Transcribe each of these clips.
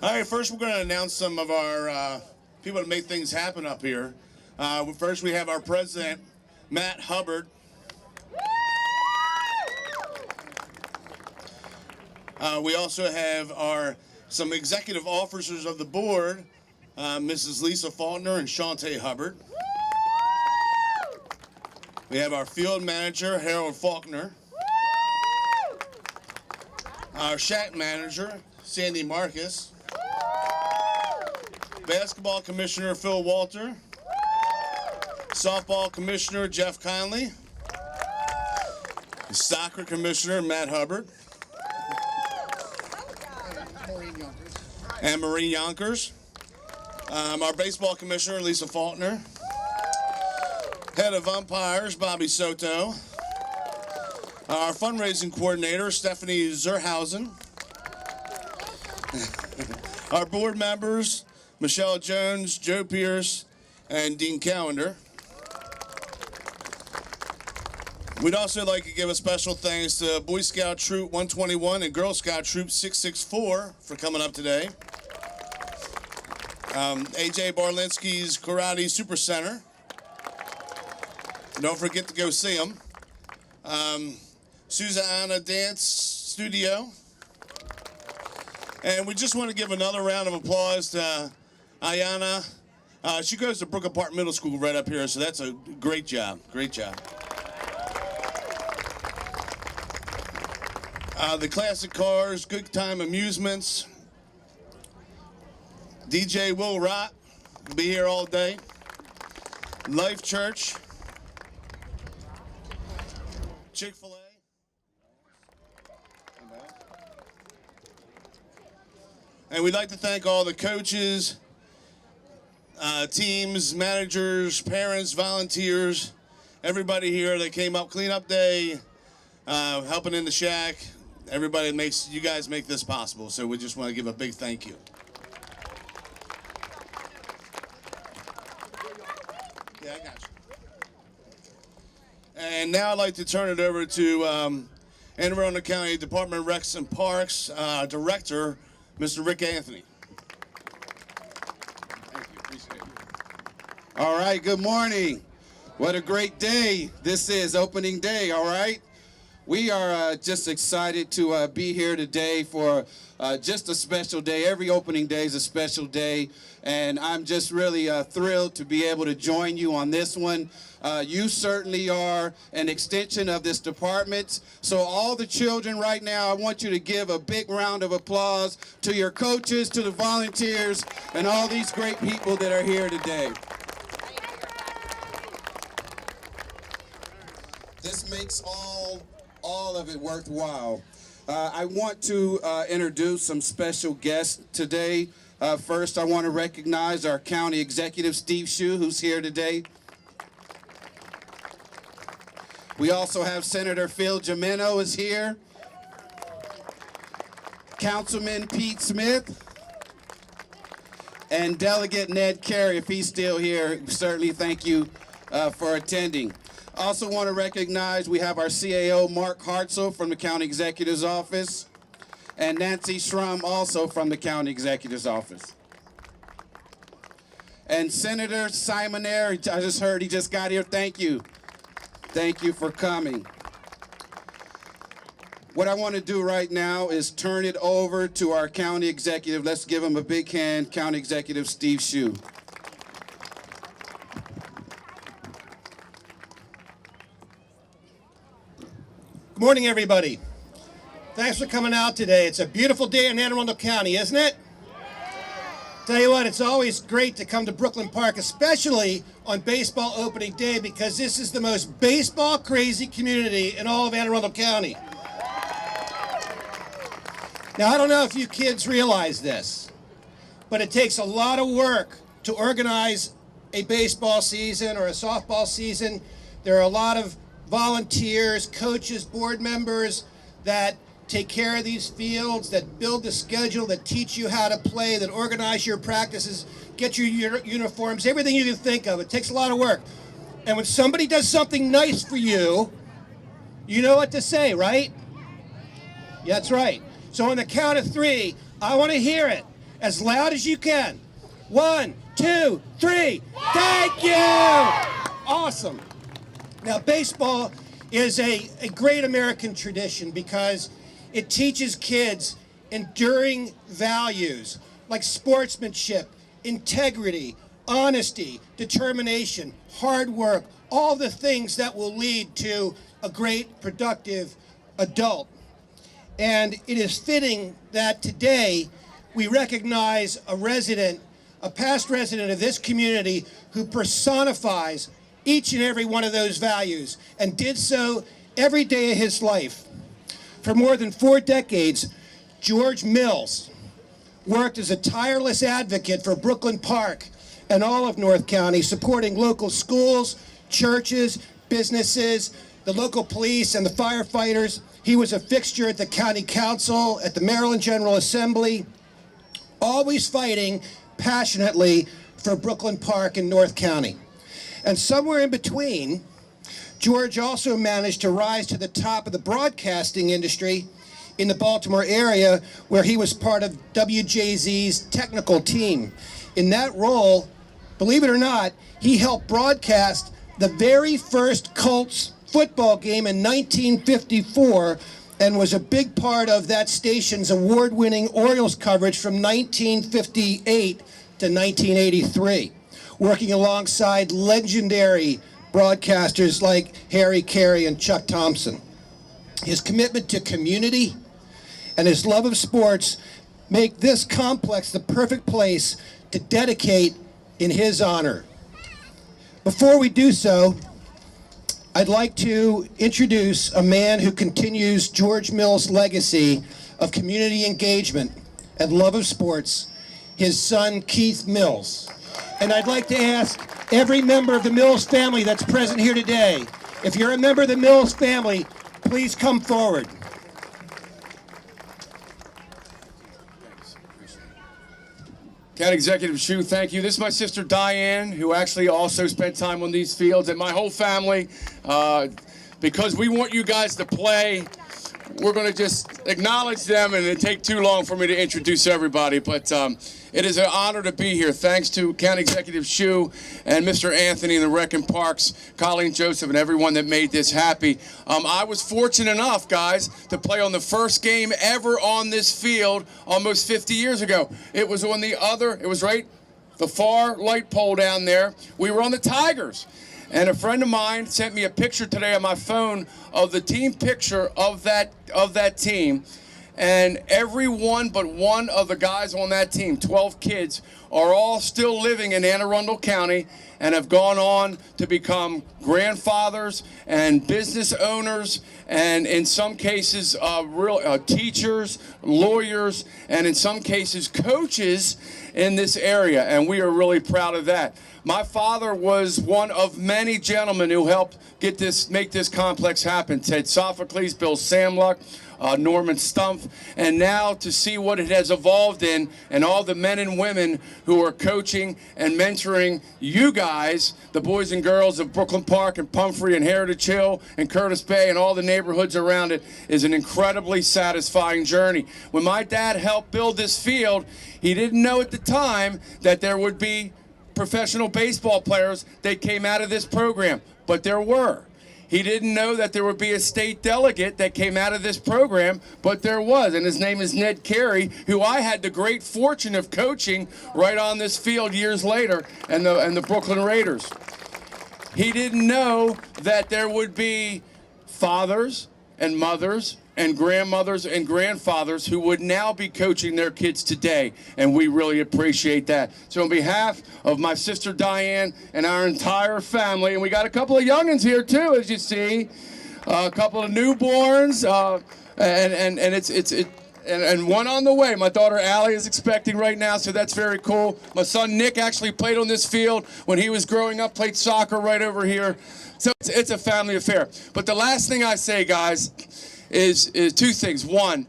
All right, first we're going to announce some of our people that make things happen up here. First we have our president, Matt Hubbard. We also have some executive officers of the board, Mrs. Lisa Faulkner and Shantae Hubbard. We have our field manager, Harold Faulkner. Our shack manager, Sandy Marcus. Basketball commissioner, Phil Walter. Softball commissioner, Jeff Conley. Soccer commissioner, Matt Hubbard. And Maureen Yonkers. Our baseball commissioner, Lisa Faulkner. Head of umpires, Bobby Soto. Our fundraising coordinator, Stephanie Zerhausen. Our board members, Michelle Jones, Joe Pierce, and Dean Callender. We'd also like to give a special thanks to Boy Scout Troop 121 and Girl Scout Troop 664 for coming up today. AJ Barlinski's Karate Super Center. Don't forget to go see them. Susanna Dance Studio. And we just want to give another round of applause to Ayana. She goes to Brooklyn Park Middle School right up here, so that's a great job. Great job. The Classic Cars, Good Time Amusements. DJ Will Rott will be here all day. Life Church. Chick-fil-A. And we'd like to thank all the coaches, teams, managers, parents, volunteers, everybody here that came up cleanup day, helping in the shack. Everybody that makes, you guys make this possible. So we just want to give a big thank you. Yeah, I got you. And now I'd like to turn it over to Anne Arundel County Department of Recs and Parks Director, Mr. Rick Anthony. Thank you, appreciate it. All right, good morning. What a great day. This is opening day, all right? We are just excited to be here today for just a special day. Every opening day is a special day, and I'm just really thrilled to be able to join you on this one. You certainly are an extension of this department. So all the children right now, I want you to give a big round of applause to your coaches, to the volunteers, and all these great people that are here today. This makes all of it worthwhile. I want to introduce some special guests today. First, I want to recognize our County Executive, Steve Shue, who's here today. We also have Senator Phil Jimeno is here. Councilman Pete Smith. And Delegate Ned Carey, if he's still here, certainly thank you for attending. Also want to recognize we have our CAO, Mark Hartzell from the County Executive's Office, and Nancy Schrum also from the County Executive's Office. And Senator Simon Ayer, I just heard he just got here. Thank you. Thank you for coming. What I want to do right now is turn it over to our County Executive. Let's give him a big hand, County Executive Steve Shue. Good morning, everybody. Thanks for coming out today. It's a beautiful day in Anne Arundel County, isn't it? Tell you what, it's always great to come to Brooklyn Park, especially on baseball opening day, because this is the most baseball crazy community in all of Anne Arundel County. Now, I don't know if you kids realize this, but it takes a lot of work to organize a baseball season or a softball season. There are a lot of volunteers, coaches, board members that take care of these fields, that build the schedule, that teach you how to play, that organize your practices, get your uniforms, everything you can think of. It takes a lot of work. And when somebody does something nice for you, you know what to say, right? Yeah, that's right. So on the count of three, I want to hear it. as loud as you can. 1, 2, 3. Thank you! Awesome. Now, baseball is a great American tradition because it teaches kids enduring values like sportsmanship, integrity, honesty, determination, hard work, all the things that will lead to a great, productive adult. And it is fitting that today we recognize a past resident of this community who personifies each and every one of those values and did so every day of his life. For more than 4 decades, George Mills worked as a tireless advocate for Brooklyn Park and all of North County, supporting local schools, churches, businesses, the local police, and the firefighters. He was a fixture at the county council, at the Maryland General Assembly, always fighting passionately for Brooklyn Park and North County. And somewhere in between, George also managed to rise to the top of the broadcasting industry in the Baltimore area, where he was part of WJZ's technical team. In that role, believe it or not, he helped broadcast the very first Colts football game in 1954 and was a big part of that station's award-winning Orioles coverage from 1958 to 1983, working alongside legendary broadcasters like Harry Carey and Chuck Thompson. His commitment to community and his love of sports make this complex the perfect place to dedicate in his honor. Before we do so, I'd like to introduce a man who continues George Mills' legacy of community engagement and love of sports, his son Keith Mills. And I'd like to ask every member of the Mills family that's present here today, if you're a member of the Mills family, please come forward. County Executive Shue, thank you. This is my sister Diane, who actually also spent time on these fields, and my whole family. Because we want you guys to play, we're going to just acknowledge them, and it'd take too long for me to introduce everybody. But it is an honor to be here. Thanks to County Executive Shue and Mr. Anthony and the Rec and Parks, Colleen Joseph, and everyone that made this happy. I was fortunate enough, guys, to play on the first game ever on this field almost 50 years ago. It was on the far light pole down there. We were on the Tigers. And a friend of mine sent me a picture today on my phone of the team picture of that team. And every one but one of the guys on that team, 12 kids, are all still living in Arundel County and have gone on to become grandfathers and business owners, and in some cases teachers, lawyers, and in some cases coaches in this area. And we are really proud of that. My father was one of many gentlemen who helped make this complex happen. Ted Sophocles, Bill Samluck, Norman Stumpf, and now to see what it has evolved in, and all the men and women who are coaching and mentoring you guys, the boys and girls of Brooklyn Park and Pumphrey and Heritage Hill and Curtis Bay and all the neighborhoods around it, is an incredibly satisfying journey. When my dad helped build this field, he didn't know at the time that there would be professional baseball players that came out of this program, but there were. He didn't know that there would be a state delegate that came out of this program, but there was, and his name is Ned Carey, who I had the great fortune of coaching right on this field years later, and the Brooklyn Raiders. He didn't know that there would be fathers and mothers and grandmothers and grandfathers who would now be coaching their kids today, and we really appreciate that. So on behalf of my sister Diane and our entire family, and we got a couple of youngins here too, as you see, a couple of newborns, and one on the way. My daughter Allie is expecting right now, so that's very cool. My son Nick actually played on this field when he was growing up, played soccer right over here. So it's a family affair. But the last thing I say, guys, is two things. One,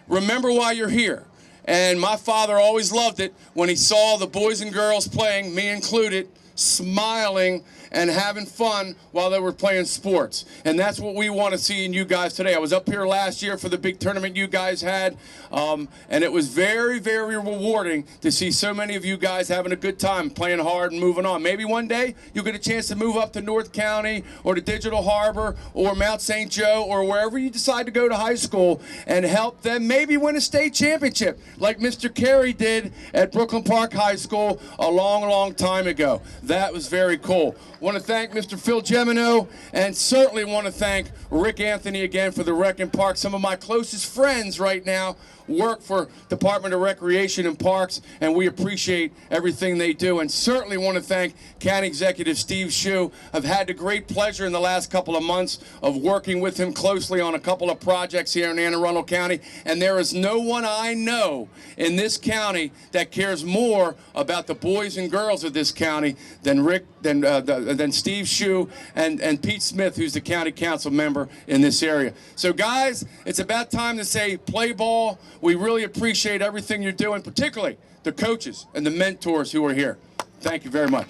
remember why you're here. And my father always loved it when he saw the boys and girls playing, me included, smiling and having fun while they were playing sports. And that's what we want to see in you guys today. I was up here last year for the big tournament you guys had, and it was very, very rewarding to see so many of you guys having a good time, playing hard and moving on. Maybe one day you'll get a chance to move up to North County or to Digital Harbor or Mount St. Joe or wherever you decide to go to high school and help them maybe win a state championship like Mr. Carey did at Brooklyn Park High School a long, long time ago. That was very cool. Want to thank Mr. Phil Gemino, and certainly want to thank Rick Anthony again for the Rec and Park. Some of my closest friends right now work for Department of Recreation and Parks, and we appreciate everything they do. And certainly want to thank County Executive Steve Shue. I've had the great pleasure in the last couple of months of working with him closely on a couple of projects here in Anne Arundel County, and there is no one I know in this county that cares more about the boys and girls of this county than Steve Shue and Pete Smith, who's the county council member in this area. So guys, it's about time to say play ball. We really appreciate everything you're doing, particularly the coaches and the mentors who are here. Thank you very much.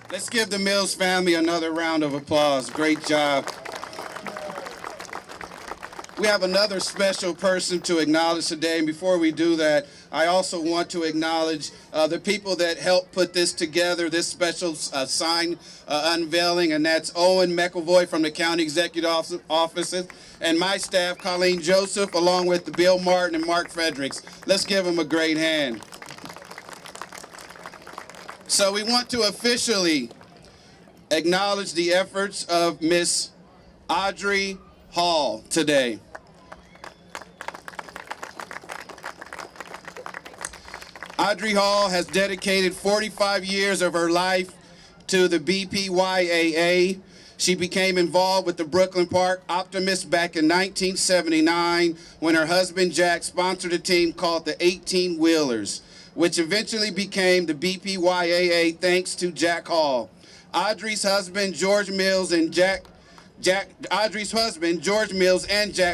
Let's give the Mills family another round of applause. Great job. We have another special person to acknowledge today, and before we do that, I also want to acknowledge the people that helped put this together, this special sign unveiling, and that's Owen McEvoy from the County Executive Office, and my staff, Colleen Joseph, along with Bill Martin and Mark Fredericks. Let's give them a great hand. So we want to officially acknowledge the efforts of Miss Audrey Hall today. Audrey Hall has dedicated 45 years of her life to the BPYAA. She became involved with the Brooklyn Park Optimists back in 1979 when her husband Jack sponsored a team called the 18-Wheelers, which eventually became the BPYAA thanks to Jack Hall. Audrey's husband George Mills and Jack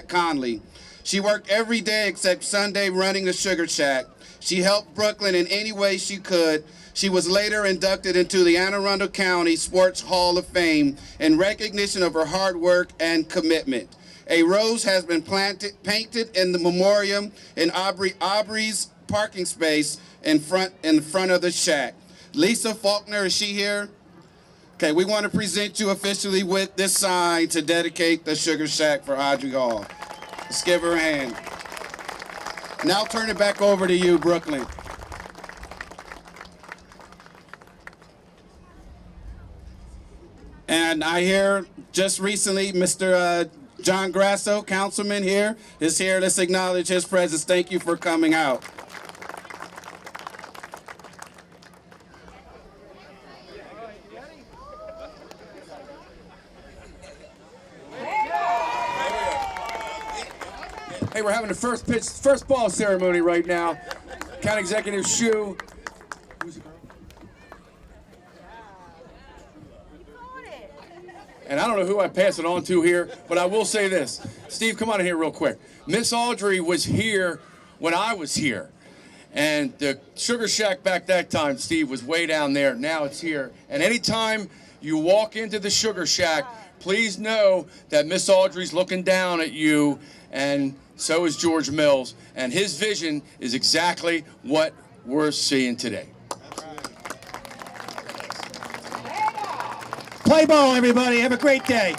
Conley. She worked every day except Sunday running the Sugar Shack. She helped Brooklyn in any way she could. She was later inducted into the Anne Arundel County Sports Hall of Fame in recognition of her hard work and commitment. A rose has been painted in the memoriam in Aubrey's parking space in front of the shack. Lisa Faulkner, is she here? Okay, we want to present you officially with this sign to dedicate the Sugar Shack for Audrey Hall. Let's give her a hand. Now turn it back over to you, Brooklyn. And I hear just recently Mr. John Grasso, councilman here, is here. Let's acknowledge his presence. Thank you for coming out. Hey, we're having the first ball ceremony right now. County Executive Shue. And I don't know who I pass it on to here, but I will say this. Steve, come on in here real quick. Miss Audrey was here when I was here. And the Sugar Shack back that time, Steve, was way down there. Now it's here. And anytime you walk into the Sugar Shack, please know that Miss Audrey's looking down at you, and so is George Mills. And his vision is exactly what we're seeing today. Play ball, everybody. Have a great day.